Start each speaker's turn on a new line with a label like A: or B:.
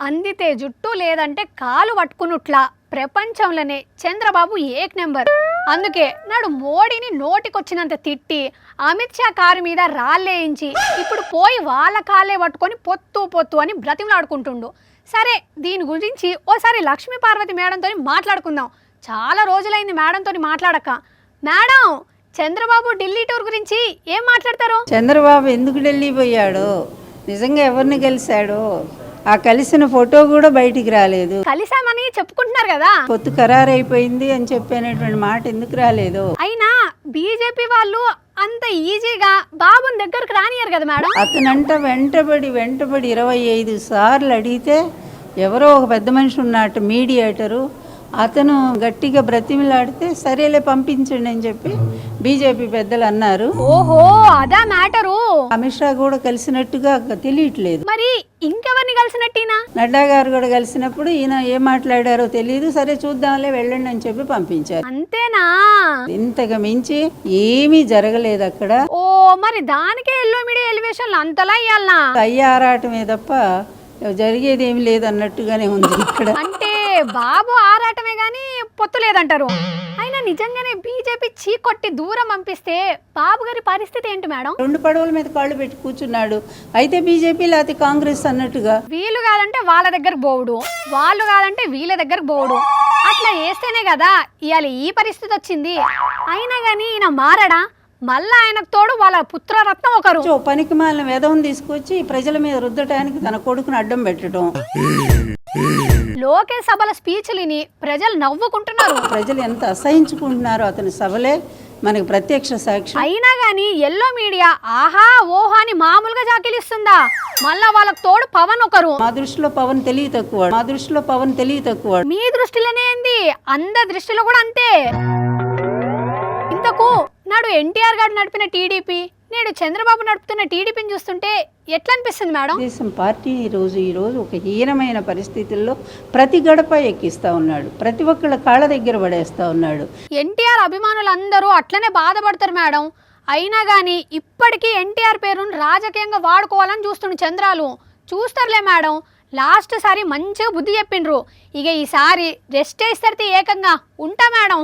A: అందితే జుట్టు లేదంటే కాలు పట్టుకునుట్లా ప్రపంచంలోనే చంద్రబాబు ఏక్ నెంబర్. అందుకే నాడు మోడీని నోటికొచ్చినంత తిట్టి అమిత్ షా కారు మీద రాళ్ళేయించి ఇప్పుడు పోయి వాళ్ళ కాళ్ళే పట్టుకొని పొత్తు పొత్తు అని బ్రతిమలాడుకుంటుండు. సరే, దీని గురించి ఓసారి లక్ష్మీ పార్వతి మేడంతో మాట్లాడుకుందాం. చాలా రోజులైంది మేడంతో మాట్లాడక. మేడం, చంద్రబాబు ఢిల్లీ టూర్ గురించి ఏం మాట్లాడతారు?
B: చంద్రబాబు ఎందుకు ఢిల్లీ పోయాడు, నిజంగా ఎవరిని కలిశాడు, ఆ కలిసిన ఫోటో కూడా బయటికి రాలేదు.
A: కలిసామని చెప్పుకుంటున్నారు కదా,
B: పొత్తు ఖరారైపోయింది అని చెప్పేటువంటి మాట ఎందుకు రాలేదు?
A: అయినా బీజేపీ వాళ్ళు అంత ఈజీగా బాబుని దగ్గరకు రానియరు కదా మేడం.
B: అతనంట వెంటబడి 25 సార్లు అడిగితే ఎవరో ఒక పెద్ద మనిషి ఉన్నట్టు మీడియేటరు, అతను గట్టిగా బ్రతిమిలాడితే సరేలే పంపించండి అని చెప్పి బీజేపీ పెద్దలు అన్నారు.
A: ఓహో, అదా మ్యాటరు.
B: అమిత్ షా కూడా కలిసినట్టుగా తెలియట్లేదు.
A: మరి ఇంకెవరిని కలిసినట్టినా?
B: నడ్డా గారు కూడా కలిసినప్పుడు ఈయన ఏం మాట్లాడారో తెలియదు. సరే చూద్దాంలే, వెళ్ళండి అని చెప్పి పంపించారు.
A: అంతేనా?
B: ఇంతకు మించి ఏమీ జరగలేదు అక్కడ.
A: ఓ, మరి దానికే ఎల్లో మీడియా ఎలివేషన్లు అంతలా ఇయ్యాలనా?
B: అయ్య ఆరాటమే తప్ప జరిగేది ఏమి లేదు అన్నట్టుగానే ఉంది ఇక్కడ.
A: అంటే బాబు ఆరాటమే గాని పొత్తు లేదంటారు. అయినా నిజంగానే బీజేపీ చీకొట్టి దూరం పంపిస్తే బాబు గారి పరిస్థితి ఏంటి మేడం?
B: 2 పడవల మీద కాళ్ళు పెట్టి కూర్చున్నాడు. అయితే బీజేపీ లేకపోతే కాంగ్రెస్ అన్నట్టుగా.
A: వీళ్ళు కాదంటే వాళ్ళ దగ్గరకు పోవుడు, వాళ్ళు కాదంటే వీళ్ళ దగ్గరకు పోవుడు. అట్లా వేస్తేనే కదా ఇవాళ ఈ పరిస్థితి వచ్చింది. అయినా గానీ ఈయన మారడా? మళ్ళా ఆయనకు తోడు వాళ్ళ పుత్రరత్నం ఒకరు.
B: పనికి మాలిన వేదం తీసుకొచ్చి ప్రజల మీద రుద్దటానికి తన కొడుకును అడ్డం పెట్టడం.
A: లోకేష్ సభల స్పీచ్లని ప్రజలు నవ్వుకుంటున్నారు.
B: ప్రజలు ఎంత అసహించుకుంటున్నారో అతని సభలే మనకి ప్రత్యక్ష సాక్షి.
A: అయినా గానీ ఎల్లో మీడియా ఆహా ఓహా అని మామూలుగా జాకిలిస్తుందా? మళ్ళా వాళ్ళకు తోడు పవన్ ఒకరు.
B: మా దృష్టిలో పవన్ తెలివి తక్కువ.
A: మీ దృష్టిలోనే ఏంది, అందరి దృష్టిలో కూడా అంతే. ఇంతకు నాడు ఎన్టీఆర్ గారు నడిపిన టీడీపీ, నేడు చంద్రబాబు నడుపుతున్న టీడీపీని చూస్తుంటే ఎట్లా అనిపిస్తుంది మేడం?
B: దేశం పార్టీ ఈరోజు ఒక హీనమైన పరిస్థితుల్లో ప్రతి గడప ఎక్కిస్తా ఉన్నాడు, ప్రతి ఒక్కళ్ళ కాళ్ళ దగ్గర పడేస్తా ఉన్నాడు.
A: ఎన్టీఆర్ అభిమానులందరూ అట్లనే బాధపడతారు మేడం. అయినా కానీ ఇప్పటికీ ఎన్టీఆర్ పేరును రాజకీయంగా వాడుకోవాలని చూస్తుండు చంద్రాలు. చూస్తారులే మేడం, లాస్ట్ సారి మంచిగా బుద్ధి చెప్పిండ్రు. ఇక ఈసారి రెస్ట్ ఇస్తే ఏకంగా ఉంటా మేడం.